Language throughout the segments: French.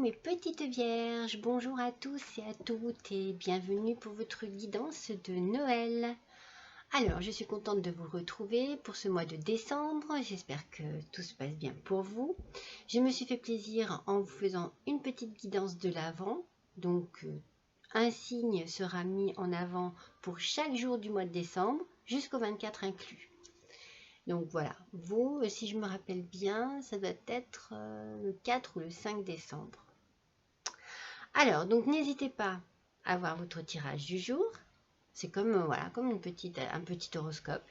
mes petites vierges, bonjour à tous et à toutes et bienvenue pour votre guidance de Noël. Alors, je suis contente de vous retrouver pour ce mois de décembre, j'espère que tout se passe bien pour vous. Je me suis fait plaisir en vous faisant une petite guidance de l'Avent, donc un signe sera mis en avant pour chaque jour du mois de décembre jusqu'au 24 inclus. Donc voilà, vous, si je me rappelle bien, ça doit être le 4 ou le 5 décembre. Alors, donc n'hésitez pas à voir votre tirage du jour. C'est comme, voilà, comme un petit horoscope.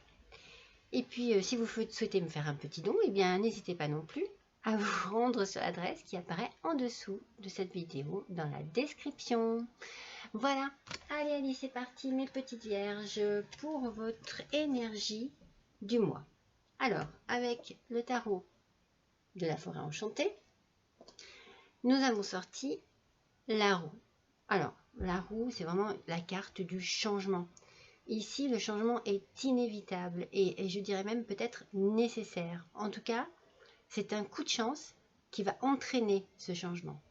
Et puis, si vous souhaitez me faire un petit don, eh bien, n'hésitez pas non plus à vous rendre sur l'adresse qui apparaît en dessous de cette vidéo dans la description. Voilà, allez, c'est parti mes petites vierges pour votre énergie du mois. Alors, avec le tarot de la forêt enchantée, nous avons sorti la roue. Alors, la roue, c'est vraiment la carte du changement. Ici, le changement est inévitable et je dirais même peut-être nécessaire. En tout cas, c'est un coup de chance qui va entraîner ce changement.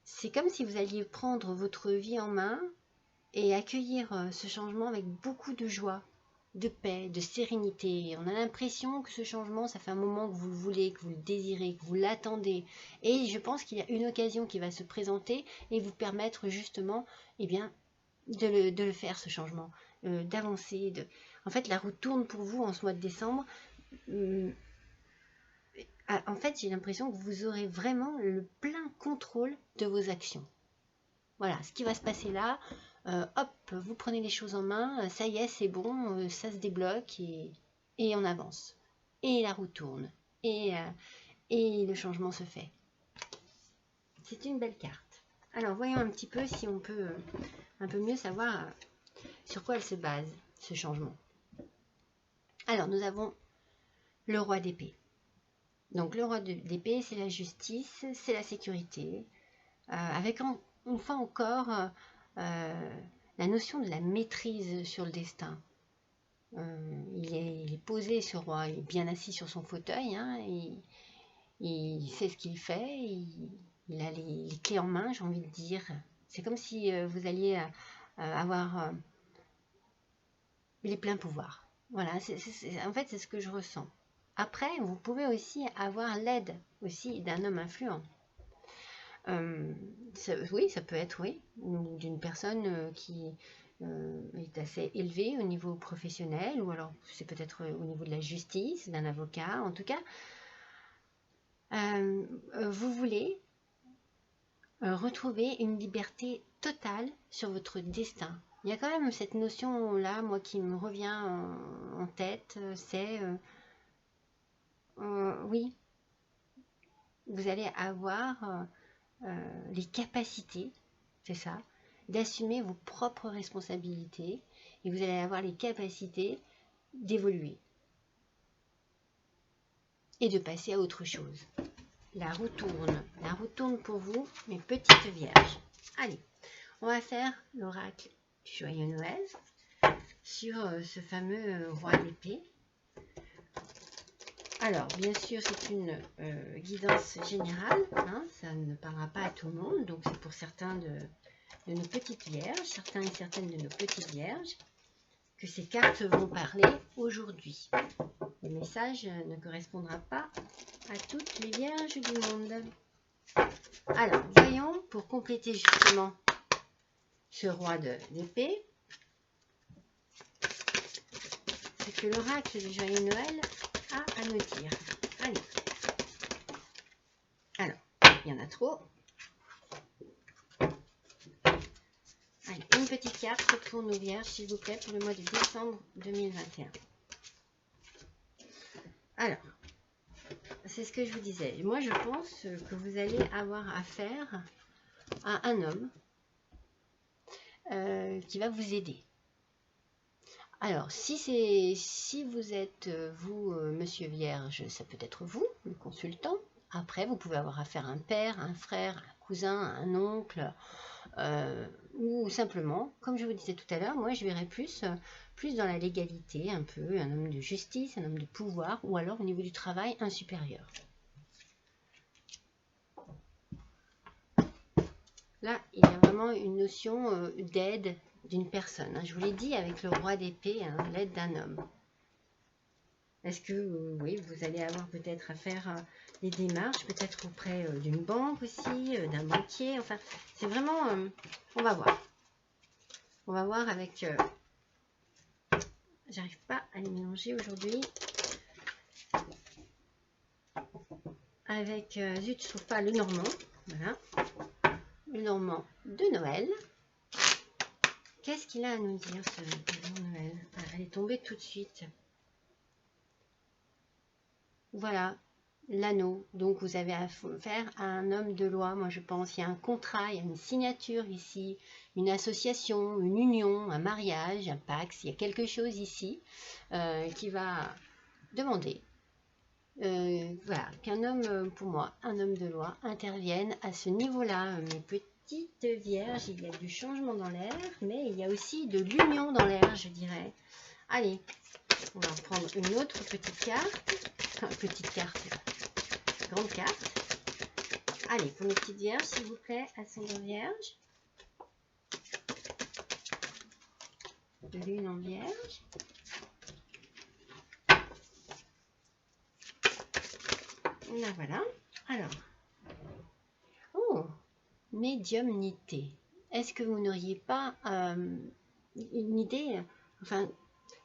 C'est comme si vous alliez prendre votre vie en main et accueillir ce changement avec beaucoup de joie, de paix, de sérénité. On a l'impression que ce changement, ça fait un moment que vous le voulez, que vous le désirez, que vous l'attendez. Et je pense qu'il y a une occasion qui va se présenter et vous permettre justement de le faire, ce changement, d'avancer. En fait, la roue tourne pour vous en ce mois de décembre. En fait, j'ai l'impression que vous aurez vraiment le plein contrôle de vos actions. Voilà, ce qui va se passer là, hop, vous prenez les choses en main, ça y est, c'est bon, ça se débloque et on avance. Et la roue tourne, et le changement se fait. C'est une belle carte. Alors, voyons un petit peu si on peut un peu mieux savoir sur quoi elle se base, ce changement. Alors, nous avons le roi d'épée. Donc, le roi d'épée, c'est la justice, c'est la sécurité, avec une fois encore la notion de la maîtrise sur le destin. Il est posé, ce roi, il est bien assis sur son fauteuil, hein, il sait ce qu'il fait, il a les clés en main, j'ai envie de dire. C'est comme si vous alliez avoir les pleins pouvoirs. Voilà, en fait, c'est ce que je ressens. Après, vous pouvez aussi avoir l'aide aussi d'un homme influent. Oui, ça peut être, oui, d'une personne qui est assez élevée au niveau professionnel, ou alors c'est peut-être au niveau de la justice, d'un avocat. En tout cas, vous voulez retrouver une liberté totale sur votre destin. Il y a quand même cette notion-là, moi, qui me revient en tête, c'est, oui, vous allez avoir les capacités, c'est ça, d'assumer vos propres responsabilités et vous allez avoir les capacités d'évoluer et de passer à autre chose. La roue tourne pour vous, mes petites vierges. Allez, on va faire l'oracle du Joyeux Noël sur ce fameux roi d'épée. Alors, bien sûr, c'est une guidance générale, hein, ça ne parlera pas à tout le monde, donc c'est pour certains de nos petites vierges, certains et certaines de nos petites vierges, que ces cartes vont parler aujourd'hui. Le message ne correspondra pas à toutes les vierges du monde. Alors, voyons, pour compléter justement ce roi d'épée, c'est que l'oracle du Joyeux Noël a à nous dire. Allez. Alors, il y en a trop. Allez, une petite carte pour nos vierges, s'il vous plaît, pour le mois de décembre 2021. Alors, c'est ce que je vous disais. Moi, je pense que vous allez avoir affaire à un homme qui va vous aider. Alors, si vous êtes, vous, monsieur Vierge, ça peut être vous, le consultant. Après, vous pouvez avoir affaire à un père, un frère, un cousin, un oncle, ou simplement, comme je vous disais tout à l'heure, moi je verrais plus dans la légalité, un peu, un homme de justice, un homme de pouvoir, ou alors au niveau du travail, un supérieur. Là, il y a vraiment une notion d'aide d'une personne. Hein. Je vous l'ai dit avec le roi d'épée, hein, l'aide d'un homme. Est-ce que, oui, vous allez avoir peut-être à faire des démarches, peut-être auprès d'une banque aussi, d'un banquier. Enfin, c'est vraiment... on va voir. On va voir avec... J'arrive pas à les mélanger aujourd'hui. Avec, zut, je trouve pas le normand. Voilà. Le normand de Noël. Qu'est-ce qu'il a à nous dire, ce normand Noël? Elle est tombée tout de suite. Voilà, l'anneau. Donc, vous avez affaire à un homme de loi, moi je pense. Il y a un contrat, il y a une signature ici, une association, une union, un mariage, un pacte. Il y a quelque chose ici qui va demander voilà, qu'un homme, pour moi, un homme de loi, intervienne à ce niveau-là. Mes petites vierges, il y a du changement dans l'air, mais il y a aussi de l'union dans l'air, je dirais. Allez, on va prendre une autre petite carte. Enfin, petite carte, grande carte. Allez, pour mes petites vierges, s'il vous plaît, ascendant vierge. Lune en vierge. Là, voilà. Alors, oh, médiumnité. Est-ce que vous n'auriez pas une idée, enfin,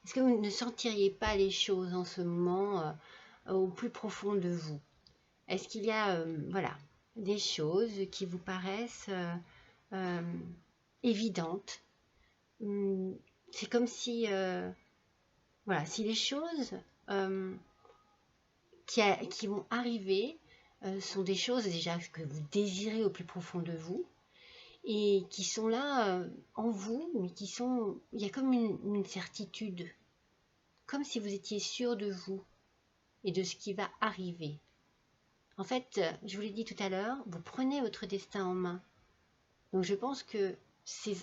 est-ce que vous ne sentiriez pas les choses en ce moment au plus profond de vous? Est-ce qu'il y a, voilà, des choses qui vous paraissent évidentes? C'est comme si, voilà, si les choses qui vont arriver sont des choses déjà que vous désirez au plus profond de vous et qui sont là en vous, mais qui sont, il y a comme une certitude, comme si vous étiez sûr de vous et de ce qui va arriver. En fait, je vous l'ai dit tout à l'heure, vous prenez votre destin en main. Donc je pense que c'est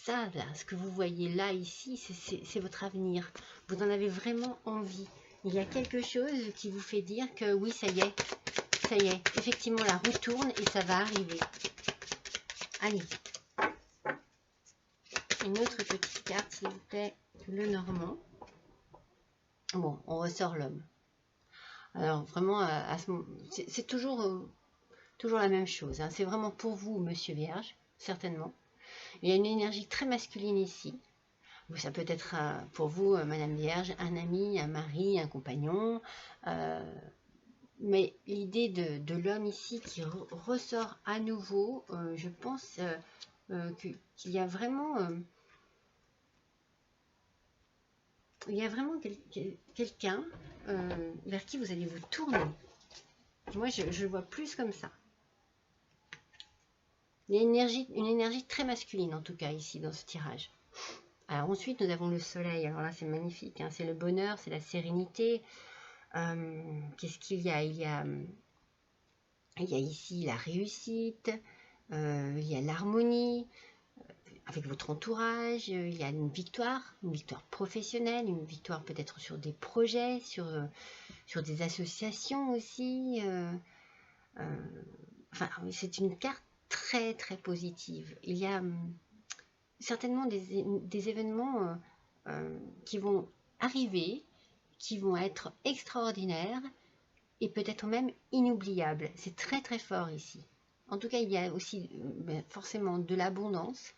ça, là, ce que vous voyez là, ici, c'est votre avenir. Vous en avez vraiment envie. Il y a quelque chose qui vous fait dire que oui, ça y est, effectivement la roue tourne et ça va arriver. Allez. Une autre petite carte, s'il vous plaît, le normand. Bon, on ressort l'homme. Alors vraiment, c'est toujours la même chose. Hein. C'est vraiment pour vous, Monsieur Vierge, certainement. Il y a une énergie très masculine ici. Ça peut être pour vous, Madame Vierge, un ami, un mari, un compagnon. Mais l'idée de l'homme ici qui ressort à nouveau, je pense qu'il y a vraiment... il y a vraiment quelqu'un vers qui vous allez vous tourner. Moi, je le vois plus comme ça. Il y a une énergie très masculine, en tout cas, ici, dans ce tirage. Alors ensuite, nous avons le soleil. Alors là, c'est magnifique. Hein. C'est le bonheur, c'est la sérénité. Qu'est-ce qu'il y a? Il y a ici la réussite. Il y a l'harmonie avec votre entourage. Il y a une victoire professionnelle, une victoire peut-être sur des projets, sur des associations aussi. Enfin, c'est une carte très très positive. Il y a certainement des événements qui vont arriver, qui vont être extraordinaires et peut-être même inoubliables. C'est très très fort ici. En tout cas, il y a aussi forcément de l'abondance.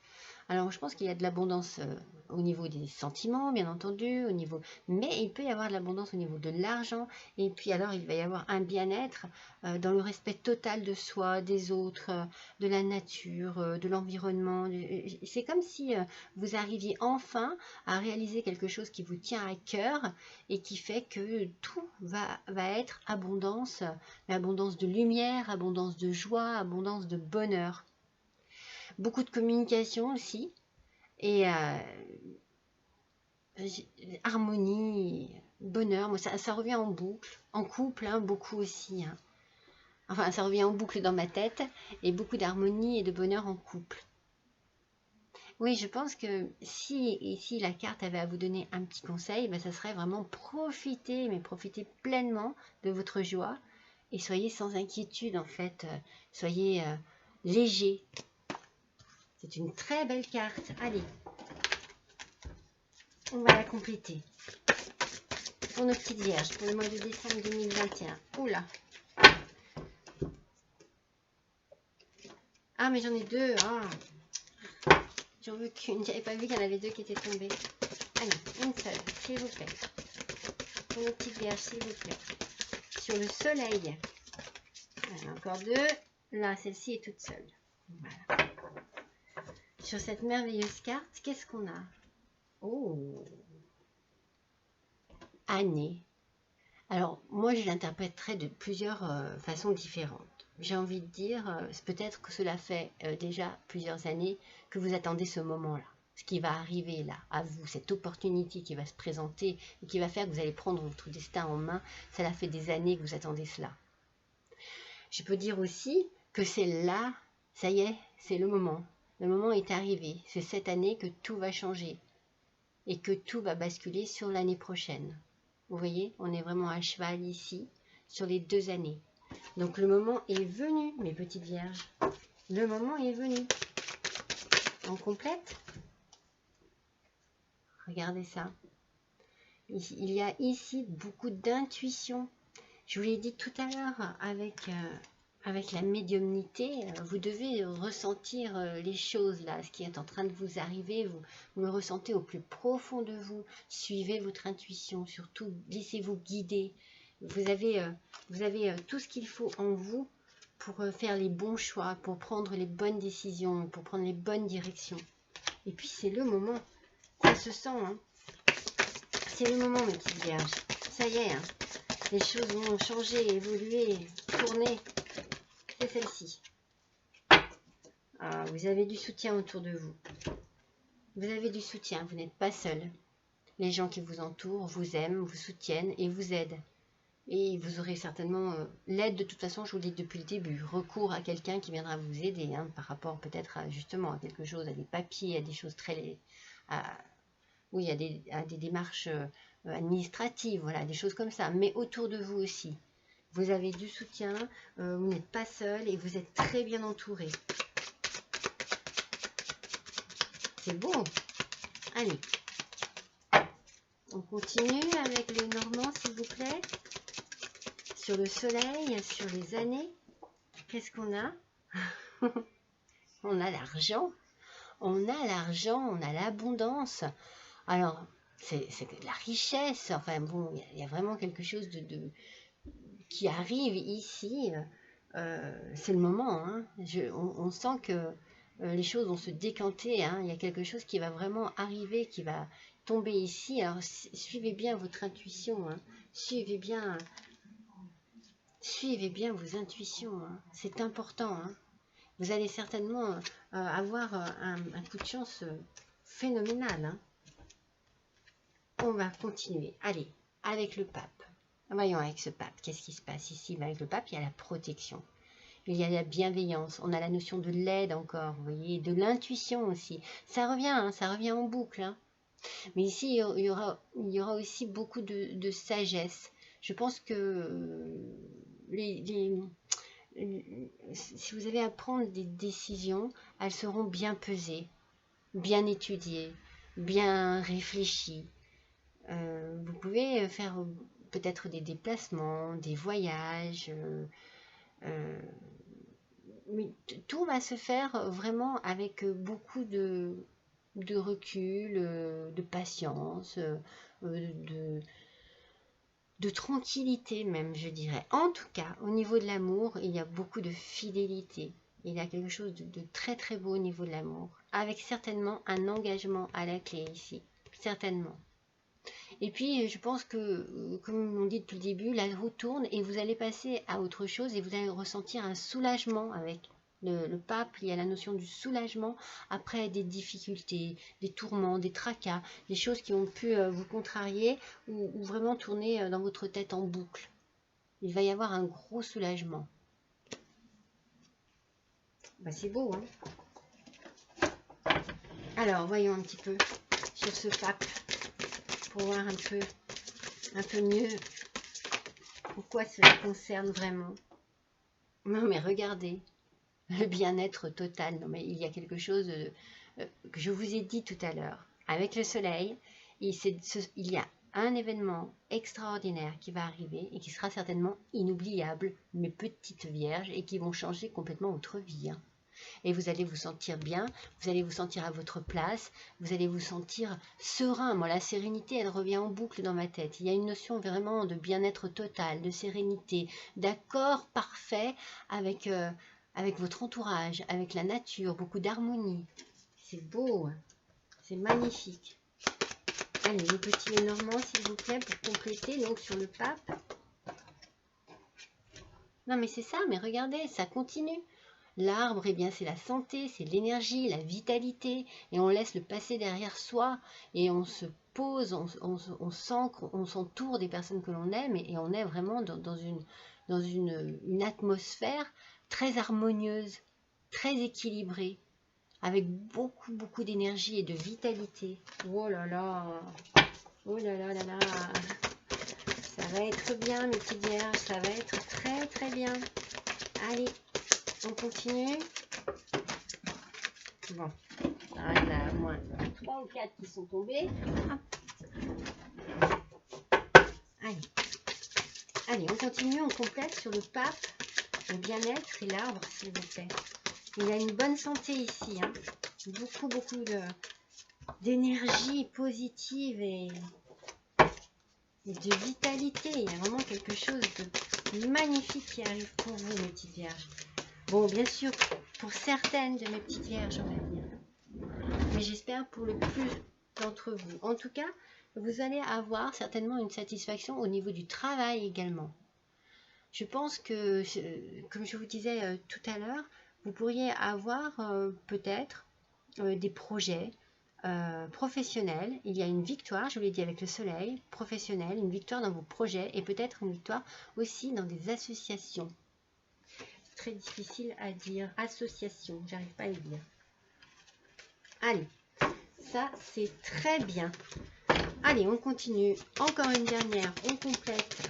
Alors, je pense qu'il y a de l'abondance au niveau des sentiments, bien entendu, mais il peut y avoir de l'abondance au niveau de l'argent. Et puis alors, il va y avoir un bien-être dans le respect total de soi, des autres, de la nature, de l'environnement. C'est comme si vous arriviez enfin à réaliser quelque chose qui vous tient à cœur et qui fait que tout va être abondance, abondance de lumière, abondance de joie, abondance de bonheur. Beaucoup de communication aussi et harmonie, bonheur. Moi, ça revient en boucle, en couple, hein, beaucoup aussi. Hein. Enfin, ça revient en boucle dans ma tête et beaucoup d'harmonie et de bonheur en couple. Oui, je pense que si ici la carte avait à vous donner un petit conseil, ben, ça serait vraiment profiter, mais profiter pleinement de votre joie et soyez sans inquiétude en fait, soyez léger. C'est une très belle carte. Allez, on va la compléter. Pour nos petites vierges, pour le mois de décembre 2021. Oula. Ah, mais j'en ai deux. Ah. J'en veux qu'une. J'avais pas vu qu'il y en avait deux qui étaient tombées. Allez, une seule, s'il vous plaît. Pour nos petites vierges, s'il vous plaît. Sur le soleil. Voilà, encore deux. Là, celle-ci est toute seule. Voilà. Sur cette merveilleuse carte, qu'est-ce qu'on a? Oh, année. Alors, moi, je l'interpréterai de plusieurs façons différentes. J'ai envie de dire, peut-être que cela fait déjà plusieurs années que vous attendez ce moment-là. Ce qui va arriver là, à vous, cette opportunité qui va se présenter et qui va faire que vous allez prendre votre destin en main, cela fait des années que vous attendez cela. Je peux dire aussi que c'est là, ça y est, c'est le moment. Le moment est arrivé. C'est cette année que tout va changer et que tout va basculer sur l'année prochaine. Vous voyez, on est vraiment à cheval ici, sur les 2 années. Donc le moment est venu, mes petites vierges. Le moment est venu. On complète? Regardez ça. Il y a ici beaucoup d'intuition. Je vous l'ai dit tout à l'heure avec la médiumnité, vous devez ressentir les choses là, ce qui est en train de vous arriver, vous le ressentez au plus profond de vous. Suivez votre intuition, surtout laissez-vous guider. Vous avez tout ce qu'il faut en vous pour faire les bons choix, pour prendre les bonnes décisions, pour prendre les bonnes directions. Et puis c'est le moment, ça se sent, hein. C'est le moment, mes petites vierges. Ça y est, hein. Les choses vont changer, évoluer, tourner. C'est celle-ci. Ah, vous avez du soutien autour de vous. Vous avez du soutien, vous n'êtes pas seul. Les gens qui vous entourent vous aiment, vous soutiennent et vous aident. Et vous aurez certainement l'aide, de toute façon, je vous le dis depuis le début, recours à quelqu'un qui viendra vous aider, hein, par rapport peut-être justement à quelque chose, à des papiers, à des choses très... oui, à des démarches administratives, voilà, des choses comme ça, mais autour de vous aussi. Vous avez du soutien, vous n'êtes pas seul et vous êtes très bien entouré. C'est beau. Allez, on continue avec les Normands, s'il vous plaît. Sur le soleil, sur les années, qu'est-ce qu'on a? On a l'argent. On a l'argent, on a l'abondance. Alors, c'est de la richesse. Enfin bon, il y a vraiment quelque chose qui arrive ici. C'est le moment. Hein. On sent que les choses vont se décanter. Hein. Il y a quelque chose qui va vraiment arriver, qui va tomber ici. Alors, suivez bien votre intuition. Hein. Suivez bien vos intuitions. Hein. C'est important. Hein. Vous allez certainement avoir un coup de chance phénoménal. Hein. On va continuer. Allez, avec le pape. Voyons avec ce pape, qu'est-ce qui se passe ici? Avec le pape, il y a la protection. Il y a la bienveillance. On a la notion de l'aide encore, vous voyez, de l'intuition aussi. Ça revient, hein, ça revient en boucle. Hein. Mais ici, il y aura aussi beaucoup de sagesse. Je pense que si vous avez à prendre des décisions, elles seront bien pesées, bien étudiées, bien réfléchies. Vous pouvez faire peut-être des déplacements, des voyages, mais tout va se faire vraiment avec beaucoup de recul, de patience, de tranquillité même, je dirais. En tout cas, au niveau de l'amour, il y a beaucoup de fidélité. Il y a quelque chose de très très beau au niveau de l'amour, avec certainement un engagement à la clé ici, certainement. Et puis, je pense que, comme on dit depuis le début, la roue tourne et vous allez passer à autre chose et vous allez ressentir un soulagement avec le pape. Il y a la notion du soulagement après des difficultés, des tourments, des tracas, des choses qui ont pu vous contrarier ou vraiment tourner dans votre tête en boucle. Il va y avoir un gros soulagement. Bah, c'est beau, hein? Alors, voyons un petit peu sur ce pape. Pour voir un peu mieux pourquoi cela concerne vraiment. Non mais regardez, le bien-être total. Non, mais il y a quelque chose que je vous ai dit tout à l'heure. Avec le soleil, il y a un événement extraordinaire qui va arriver et qui sera certainement inoubliable, mes petites vierges, et qui vont changer complètement votre vie. Hein. Et vous allez vous sentir bien, vous allez vous sentir à votre place, vous allez vous sentir serein. Moi, la sérénité, elle revient en boucle dans ma tête. Il y a une notion vraiment de bien-être total, de sérénité, d'accord parfait avec, avec votre entourage, avec la nature, beaucoup d'harmonie. C'est beau, hein. C'est magnifique. Allez, le petit Lenormand, s'il vous plaît, pour compléter, donc sur le pape. Non, mais c'est ça, mais regardez, ça continue. L'arbre, eh bien, c'est la santé, c'est l'énergie, la vitalité, et on laisse le passé derrière soi, et on se pose, on s'ancre, on s'entoure des personnes que l'on aime, et on est vraiment dans une atmosphère très harmonieuse, très équilibrée, avec beaucoup, beaucoup d'énergie et de vitalité. Oh là là, oh là là là là, ça va être bien, mes petites vierges, ça va être très, très bien. Allez, on continue. Bon, alors il y en a au moins 3 ou 4 qui sont tombés. Allez. Allez, on continue, on complète sur le pape, le bien-être et l'arbre, s'il vous plaît. Il a une bonne santé ici, hein. Beaucoup, beaucoup d'énergie positive et de vitalité. Il y a vraiment quelque chose de magnifique qui arrive pour vous, mes petites vierges. Bon, bien sûr, pour certaines de mes petites vierges, on va dire. Mais j'espère pour le plus d'entre vous. En tout cas, vous allez avoir certainement une satisfaction au niveau du travail également. Je pense que, comme je vous disais tout à l'heure, vous pourriez avoir peut-être des projets professionnels. Il y a une victoire, je vous l'ai dit avec le soleil, professionnelle, une victoire dans vos projets et peut-être une victoire aussi dans des associations. C'est très difficile à dire. Association, j'arrive pas à le dire. Allez, ça c'est très bien. Allez, on continue. Encore une dernière, on complète.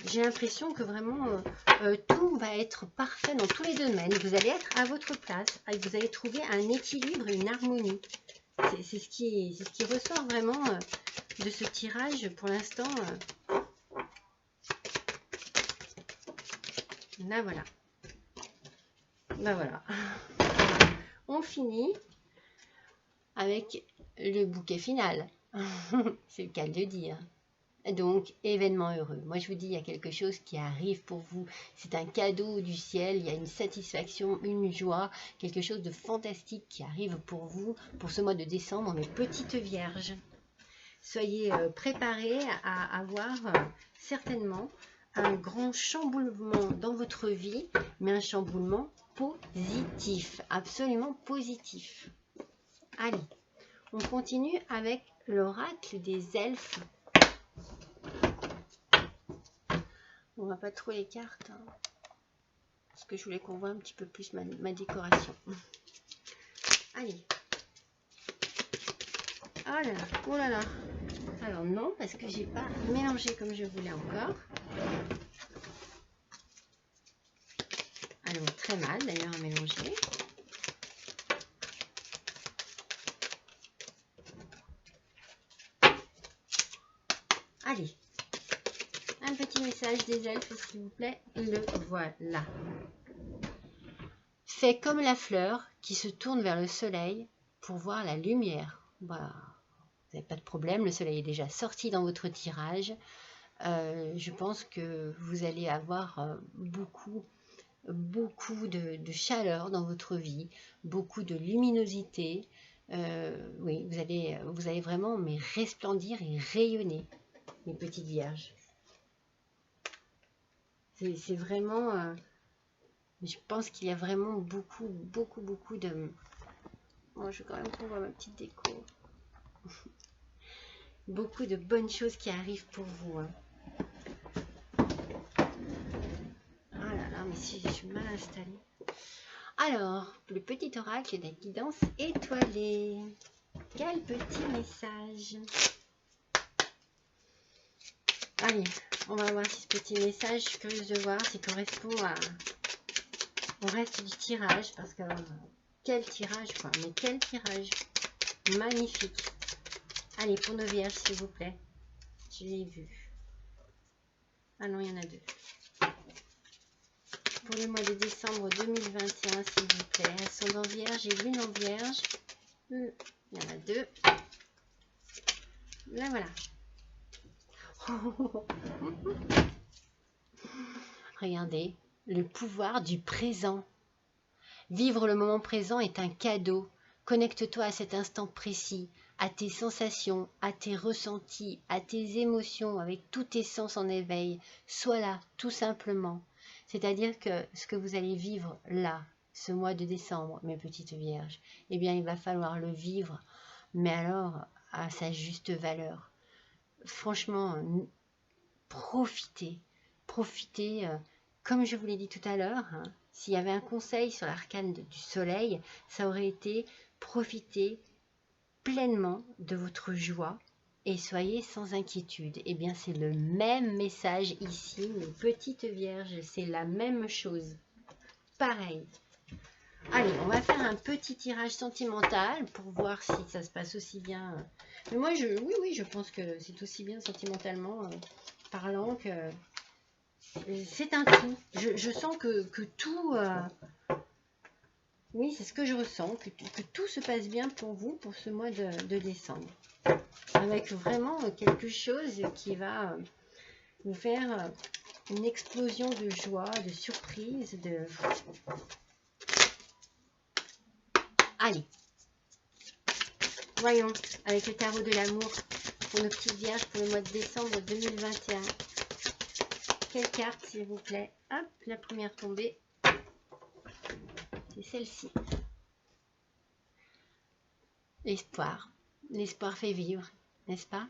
J'ai l'impression que vraiment tout va être parfait dans tous les domaines. Vous allez être à votre place et vous allez trouver un équilibre et une harmonie. C'est ce qui ressort vraiment de ce tirage pour l'instant. Là, voilà. Là, voilà. On finit avec le bouquet final. C'est le cas de le dire. Donc, événement heureux. Moi, je vous dis, il y a quelque chose qui arrive pour vous. C'est un cadeau du ciel. Il y a une satisfaction, une joie, quelque chose de fantastique qui arrive pour vous, pour ce mois de décembre, mes petites vierges. Soyez préparés à avoir certainement un grand chamboulement dans votre vie, mais un chamboulement positif, absolument positif. Allez, on continue avec l'oracle des elfes. On va pas trop les cartes, hein, parce que je voulais qu'on voit un petit peu plus ma décoration. Allez. Oh là là, oh là là. Alors non, parce que j'ai pas mélangé comme je voulais encore. Alors très mal d'ailleurs à mélanger. Allez. Un petit message des elfes, s'il vous plaît. Le voilà. Fais comme la fleur qui se tourne vers le soleil pour voir la lumière. Voilà. Vous n'avez pas de problème, le soleil est déjà sorti dans votre tirage. Je pense que vous allez avoir beaucoup de chaleur dans votre vie, beaucoup de luminosité. Oui, vous allez vraiment resplendir et rayonner, mes petites vierges. C'est vraiment... je pense qu'il y a vraiment beaucoup de... Bon, je vais quand même qu'on voit ma petite déco. Beaucoup de bonnes choses qui arrivent pour vous. Hein. Ah là là, mais si je suis mal installée. Alors, le petit oracle de la guidance étoilée. Quel petit message. Allez, on va voir si ce petit message, je suis curieuse de voir s'il correspond on reste du tirage parce que quel tirage quoi, mais quel tirage magnifique. Allez, pour nos vierges s'il vous plaît, je l'ai vu. Ah non, il y en a deux. Pour le mois de décembre 2021 s'il vous plaît, ascendant vierge et lune en vierge. Il y en a deux. Là voilà. Regardez, le pouvoir du présent. Vivre le moment présent est un cadeau. Connecte-toi à cet instant précis, à tes sensations, à tes ressentis, à tes émotions, avec tous tes sens en éveil. Sois là, tout simplement. C'est-à-dire que ce que vous allez vivre là, ce mois de décembre, mes petites vierges, eh bien, il va falloir le vivre, mais alors à sa juste valeur. Franchement, profitez, comme je vous l'ai dit tout à l'heure, hein, s'il y avait un conseil sur l'arcane du soleil, ça aurait été profitez pleinement de votre joie et soyez sans inquiétude. Eh bien, c'est le même message ici, mes petites vierges, c'est la même chose. Pareil. Allez, on va faire un petit tirage sentimental pour voir si ça se passe aussi bien. Mais moi, oui, je pense que c'est aussi bien sentimentalement parlant que c'est un tout. Je sens que tout... oui, c'est ce que je ressens, que tout se passe bien pour vous pour ce mois de décembre. Avec vraiment quelque chose qui va vous faire une explosion de joie, de surprise, de... Allez, voyons, avec le tarot de l'amour pour nos petites vierges pour le mois de décembre 2021. Quelle carte, s'il vous plaît? Hop, la première tombée. C'est celle-ci. L'espoir. L'espoir fait vivre, n'est-ce pas?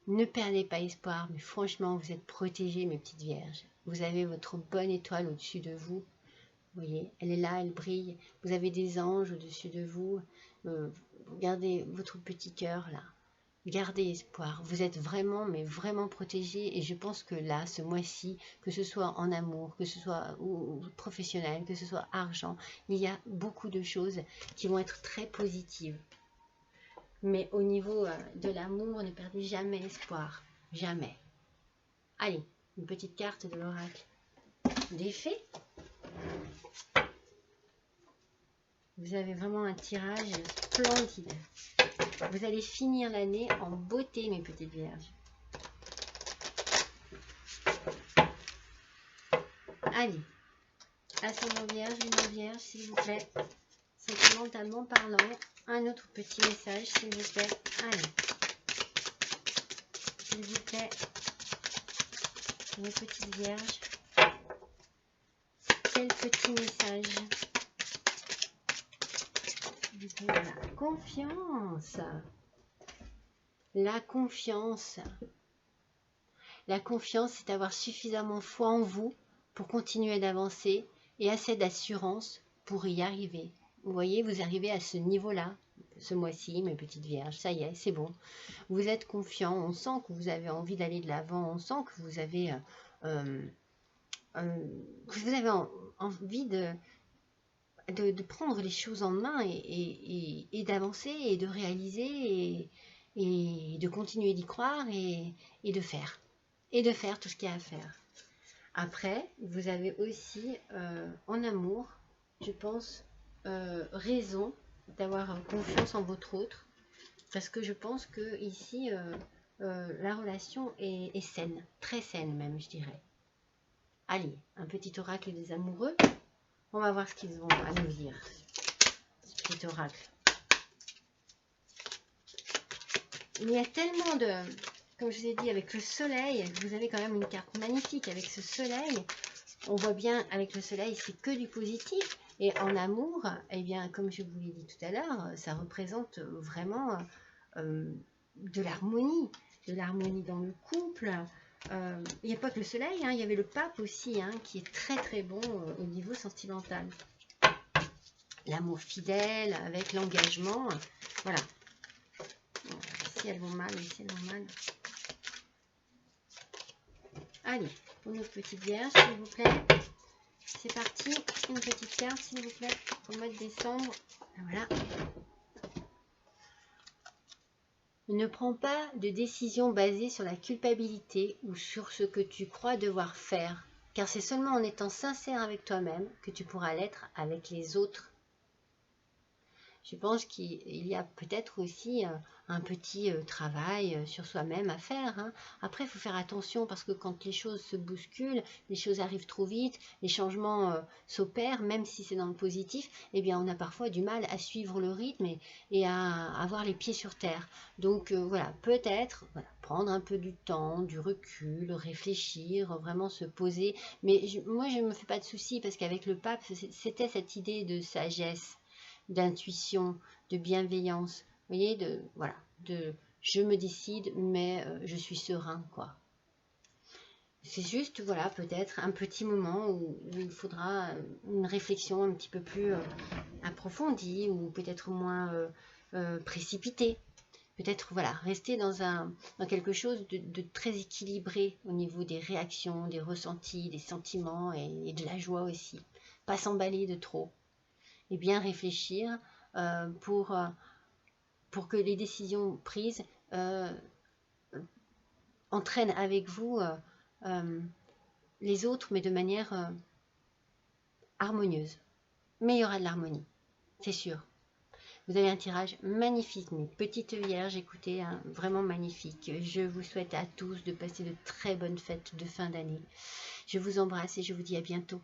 Ne perdez pas espoir, mais franchement, vous êtes protégés, mes petites vierges. Vous avez votre bonne étoile au-dessus de vous. Vous voyez, elle est là, elle brille. Vous avez des anges au-dessus de vous. Gardez votre petit cœur là. Gardez espoir. Vous êtes vraiment, mais vraiment protégés. Et je pense que là, ce mois-ci, que ce soit en amour, que ce soit ou professionnel, que ce soit argent, il y a beaucoup de choses qui vont être très positives. Mais au niveau de l'amour, ne perdez jamais espoir. Jamais. Allez, une petite carte de l'oracle. Des fées. Vous avez vraiment un tirage splendide. Vous allez finir l'année en beauté, mes petites vierges. Allez, ascendant vierge, lune vierge, s'il vous plaît. Sentimentalement parlant, un autre petit message, s'il vous plaît. Allez, s'il vous plaît, mes petites vierges. Quel petit message? Voilà, confiance. La confiance. La confiance, c'est avoir suffisamment foi en vous pour continuer d'avancer et assez d'assurance pour y arriver. Vous voyez, vous arrivez à ce niveau-là, ce mois-ci, mes petites vierges, ça y est, c'est bon. Vous êtes confiant, on sent que vous avez envie d'aller de l'avant, on sent que vous avez, envie de prendre les choses en main et d'avancer et de réaliser et de continuer d'y croire et de faire. Et de faire tout ce qu'il y a à faire. Après, vous avez aussi en amour, je pense, raison d'avoir confiance en votre autre. Parce que je pense que ici, la relation est saine, très saine même, je dirais. Allez, un petit oracle des amoureux. On va voir ce qu'ils vont à nous dire, ce petit oracle. Il y a tellement de... Comme je vous ai dit, avec le soleil, vous avez quand même une carte magnifique avec ce soleil. On voit bien avec le soleil, c'est que du positif. Et en amour, eh bien, comme je vous l'ai dit tout à l'heure, ça représente vraiment de l'harmonie dans le couple. Il n'y a pas que le soleil, hein, il y avait le pape aussi, hein, qui est très très bon au niveau sentimental. L'amour fidèle, avec l'engagement, voilà. Ici elles vont mal, ici elles vont mal. Allez, pour notre petite vierge, s'il vous plaît. C'est parti, une petite carte s'il vous plaît, au mois de décembre. Voilà. Ne prends pas de décision basée sur la culpabilité ou sur ce que tu crois devoir faire, car c'est seulement en étant sincère avec toi-même que tu pourras l'être avec les autres. Je pense qu'il y a peut-être aussi un petit travail sur soi-même à faire. Hein. Après, il faut faire attention parce que quand les choses se bousculent, les choses arrivent trop vite, les changements s'opèrent, même si c'est dans le positif, eh bien, on a parfois du mal à suivre le rythme et à avoir les pieds sur terre. Donc, voilà, peut-être prendre un peu du temps, du recul, réfléchir, vraiment se poser. Mais moi, je ne me fais pas de soucis parce qu'avec le pape, c'était cette idée de sagesse, d'intuition, de bienveillance, vous voyez, voilà, je me décide, mais je suis serein, quoi. C'est juste, voilà, peut-être un petit moment où il faudra une réflexion un petit peu plus approfondie ou peut-être moins précipitée. Peut-être, voilà, rester dans quelque chose de très équilibré au niveau des réactions, des ressentis, des sentiments et de la joie aussi. Pas s'emballer de trop. Et bien réfléchir pour que les décisions prises entraînent avec vous les autres, mais de manière harmonieuse. Mais il y aura de l'harmonie, c'est sûr. Vous avez un tirage magnifique, mes petites vierges, écoutez, hein, vraiment magnifique. Je vous souhaite à tous de passer de très bonnes fêtes de fin d'année. Je vous embrasse et je vous dis à bientôt.